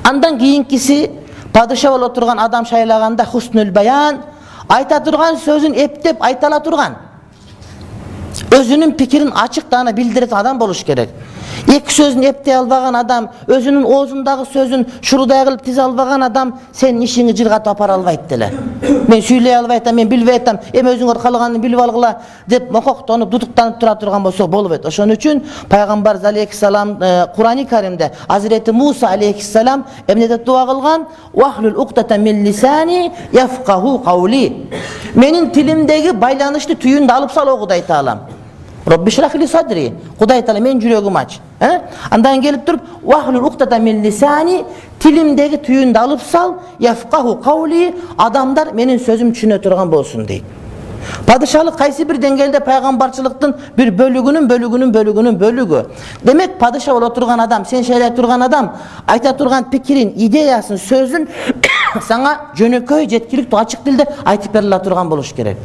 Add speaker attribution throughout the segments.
Speaker 1: Андан кийинкиси падыша боло турган адам шайлаганда хуснул баян, айта турган сөзүн эптеп айта ала турган. Өзүнүн пикирин ачык дана билдирет адам болуш керек. Эки сөзүн эптей албаган адам, өзүнүн оозундагы сөзүн шурудай кылып тизе албаган адам сенин ишиңи жыргатып апара албайт деле. Мен сүйлөй албай атам, мен билбей атам, эми өзүңөр каалаганын билип алгыла деп мококтонуп, дутуктанып тура турган болсо болбойт. Ошон үчүн пайгамбар алейхиссалам Курани Каримде Азирети Муса алейхиссалам эмнеде дуа кылган? Вахлул уктата мин лисани яфкаху каули. Менин тилимдеги байланышты түйүндү алып сал о Кудай Таалам. Робби шрах ли садри. Кудай Таала мен жүрөгүм ач. Андан келип туруп вахлул уктата мин лисани, тилимдеги түйүндү алып сал, яфкаху каули, адамдар менин сөзүм түшүнө турган болсун дейт. Падышалык кайсы бир деңгээлде пайгамбарчылыктын бир бөлүгү. Демек падыша боло турган адам, сен шайлай турган адам айта турган пикирин, идеясын, сөзүн сага жөнөкөй, жеткиликтүү, ачык тилде айтып бере ала турган болуш керек.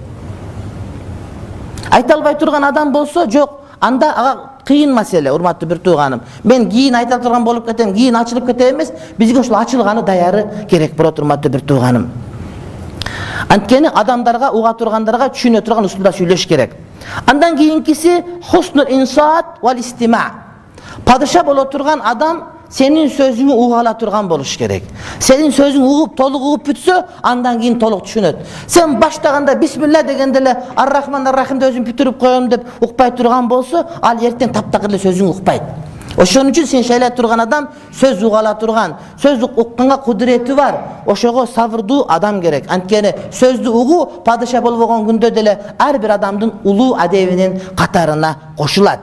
Speaker 1: Айта албай турган адам болсо, жок, анда ага кыйын маселе, урматтуу бир тууганым. Мен кийин айта турган болуп кетем, кийин ачылып кетем эмес, бизге ушул ачылганы даяры керек болот, урматтуу бир тууганым. Анткени адамдарга, уга тургандарга түшүнө турган усулда сүйлөш керек. Андан кийинкиси хуснул инсат вал истима. Падыша боло турган адам сенин сөзүңү уга ала турган болуш керек. Сенин сөзүң угуп, толук угуп бүтсө, андан кийин толук түшүнөт. Сен баштаганда бисмилла дегенде эле ар-рахман ар-рахимди өзүм бүтүрүп коем деп укпай турган болсо, ал эртең таптакыр эле сөзүң укпайт. Ошон үчүн сен шайлай турган адам сөз уга ала турган, сөз укканга кудурети бар, ошого сабырдуу адам керек. Анткени сөздү угуу падыша болбогон күндө деле ар бир адамдын улуу адебинин катарына кошулат.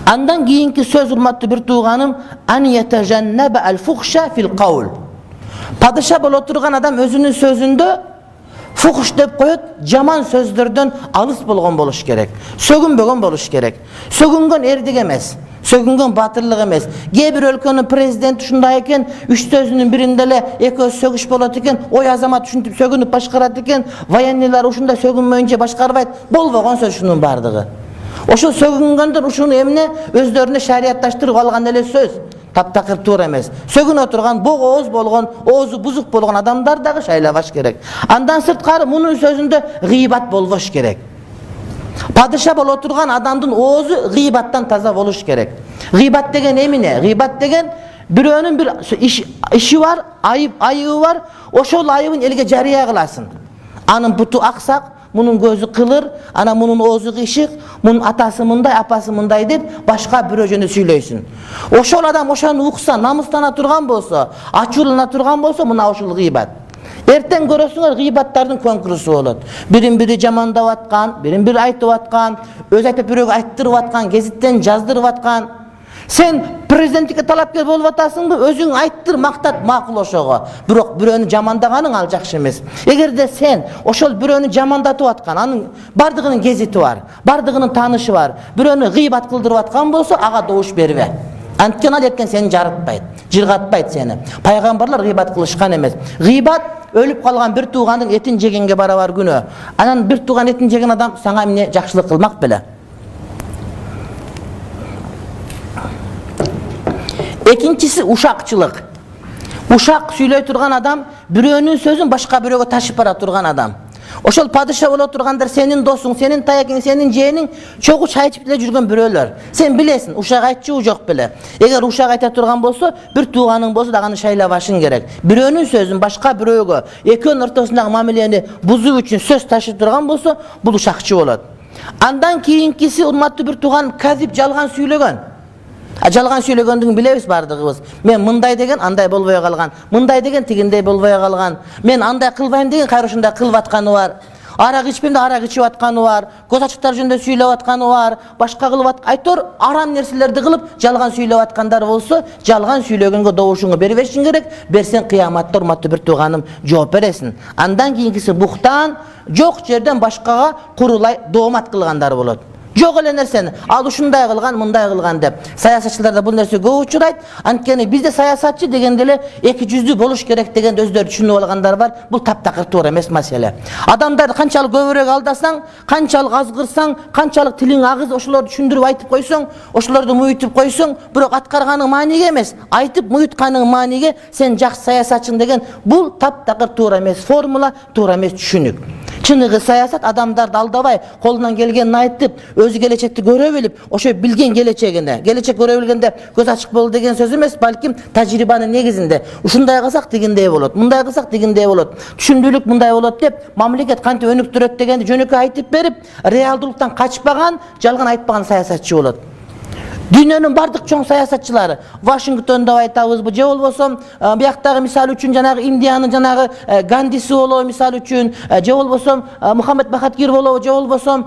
Speaker 1: Андан кийинки сөз, урматтуу бир тууганым, ан ятажаннаба ал-фухша фил qawl. Падыша боло турган адам өзүнүн сөзүндө фухш деп коет, жаман сөздөрдөн алыс болгон болуш керек. Сөгүнбөгөн болуш керек. Сөгүнгөн эрдик эмес, сөгүнгөн батырлык эмес. Кээ бир өлкөнүн президенти ушундай экен, үч сөзүнүн биринде эле экөөсү сөгүш болот экен, ой азамат ушинтип сөгүнүп башкарат экен, военныйлар ушундай сөгүнмөйүнчө башкарбайт. Болбогон сөз ушунун бардыгы. Ошо сөгүнгөндөр ушуну эмне өздөрүнө шариатташтырып алган эле сөз. Таптакыр туура эмес. Сөгүнө турган, бог ооз болгон, оозу бузук болгон адамдар дагы шайлабаш керек. Андан сырткары мунун сөзүндө гыйбат болбош керек. Падыша боло турган адамдын оозу гыйбаттан таза болуш керек. Гыйбат деген эмне? Гыйбат деген бирөөнүн бир иши бар, айыбы бар, ошол айыбын элге жарыя кыласың. Анын буту аксак, мунун көзү кылыр, ана мунун оозу кыйшык, мунун атасы мындай, апасы мындай деп башка бирөө жөнүндө сүйлөйсүң. Ошол адам ошону укса, намыстана турган болсо, ачуулана турган болсо, мына ушул гыйбат. Эртең көрөсүңөр гыйбаттардын конкурсу болот. Бирин-бири жамандап аткан, бирин-бири айтып аткан, өз айтып бирөөгө айттырып аткан, гезиттен жаздырып аткан. Сен президенттикке талапкер болуп атасыңбы? Өзүң айттыр, мактат, макул ошого. Бирок бирөөнү жамандаганың ал жакшы эмес. Эгерде сен ошол бирөөнү жамандатып аткан, анын бардыгынын гезити бар, бардыгынын таанышы бар, бирөөнү гыйбат кылдырып аткан болсо, ага добуш бербе. Анткени ал эртең сени жарытпайт, жыргатпайт сени. Пайгамбарлар гыйбат кылышкан эмес. Гыйбат өлүп калган бир туугандын этин жегенге барабар күнөө. Анан бир тууган этин жеген адам сага эмне жакшылык кылмак беле? Экинчиси ушакчылык. Ушак сүйлөй турган адам бирөөнүн сөзүн башка бирөөгө ташып бара турган адам. Ошол падыша боло тургандар сенин досуң, сенин таягиң, сенин жээниң, чогуу чай ичип эле жүргөн бирөөлөр. Сен билесиң, ушак айтчыбы жок беле. Эгер ушак айта турган болсо, бир тууганың болсо дагы аны шайлабашың керек. Бирөөнүн сөзүн башка бирөөгө, экөөнүн ортосундагы мамилени бузуу үчүн сөз ташып турган болсо, бул ушакчы болот. Андан кийинкиси, урматтуу бир тууган, казип, жалган сүйлөгөн. Жалган сүйлөгөндүгүн билебиз бардыгыбыз. Мен мындай деген андай болбой калган, мындай деген тигиндей болбой калган. Мен андай кылбайм деген кайра ушундай кылып атканы бар. Арак ичпейм да арак ичип атканы бар. Көз ачыктар жөнүндө сүйлөп атканы бар. Башка кылып айтор арам нерселерди кылып жалган сүйлөп аткандар болсо, жалган сүйлөгөнгө добушуңу бербешиң керек. Берсең кыяматта, урматтуу бир тууганым, жооп бересиң. Андан кийинкиси буктан, жок жерден башкага курулай доомат кылгандар болот. Жok эле нерсени. Ал ушундай кылган, мындай кылган деп. Саясатчыларда бул нерсе көп учурайт. Анткени бизде саясатчы дегенде эле эки жүздүү болуш керек деген өздөрү түшүнүп алгандар бар. Бул таптакыр туура эмес маселе. Адамдарды канчалык көбүрөөк алдасаң, канчалык азгырсаң, канчалык тилиң агыз ошолорду түшүндүрүп айтып койсоң, ошолорду муйтуп койсоң, бирок аткарганың мааниге эмес, айтып муйтканың мааниге сен жакшы саясатчың деген бул таптакыр туура эмес формула, туура эмес түшүнүк. Чыныгы саясат адамдарды алдабай, колунан келгенин айтып, өзү келечекти көрө билип, ошо билген келечегине, келечек көрө билгенде көз ачык болду деген сөз эмес, балким тажрыйбанын негизинде. Ушундай кылсак дегендей болот, мындай кылсак дегендей болот, түшүндүүлүк мындай болот деп, мамлекет кантип өнүктүрөт дегенди жөнөкөй айтып берип, реалдуулуктан качпаган, жалган айтпаган саясатчы болот. Дүйнөнүн бардык чоң саясатчылары, Вашингтондо айтабызбы, же болбосо бияктагы мисал үчүн жанагы Индиянын жанагы Гандиси болобу мисал үчүн, же болбосо Мухаммед Бахатир болобу, же болбосо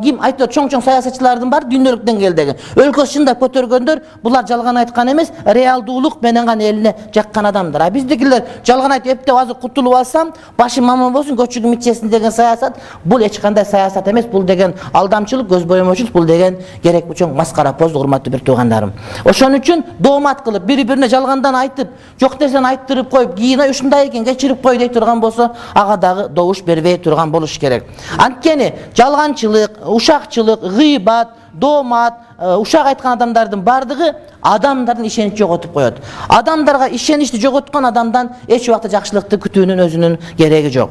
Speaker 1: ким айтты чоң саясатчылардын бар дүйнөлүк деңгээлдеги. Өлкөсү чындап көтөргөндөр, булар жалган айткан эмес, реалдуулук менен гана элине жаккан адамдар. А биздикилер жалган айтып эптеп азыр кутулуп алсам, башым аман болсун, көчүгүм ичесин деген саясат, бул эч кандай саясат эмес, бул деген алдамчылык, көз боемочулук, бул деген керек чоң маскара поз, урматтуу бир туугандарым. Ошон үчүн доомат кылып, бири-бирине жалгандан айтып, жок нерсени айттырып коюп, кийин ушундай экен, кечирип кой дей турган болсо, ага дагы добуш бербей турган болуш керек. Анткени жалганчылык, ушакчылык, гыйбат, доомат, ушак айткан адамдардын бардыгы адамдардын ишеничин жоготуп коет. Адамдарга ишеничти жоготкон адамдан эч убакта жакшылыкты күтүүнүн өзүнүн кереги жок.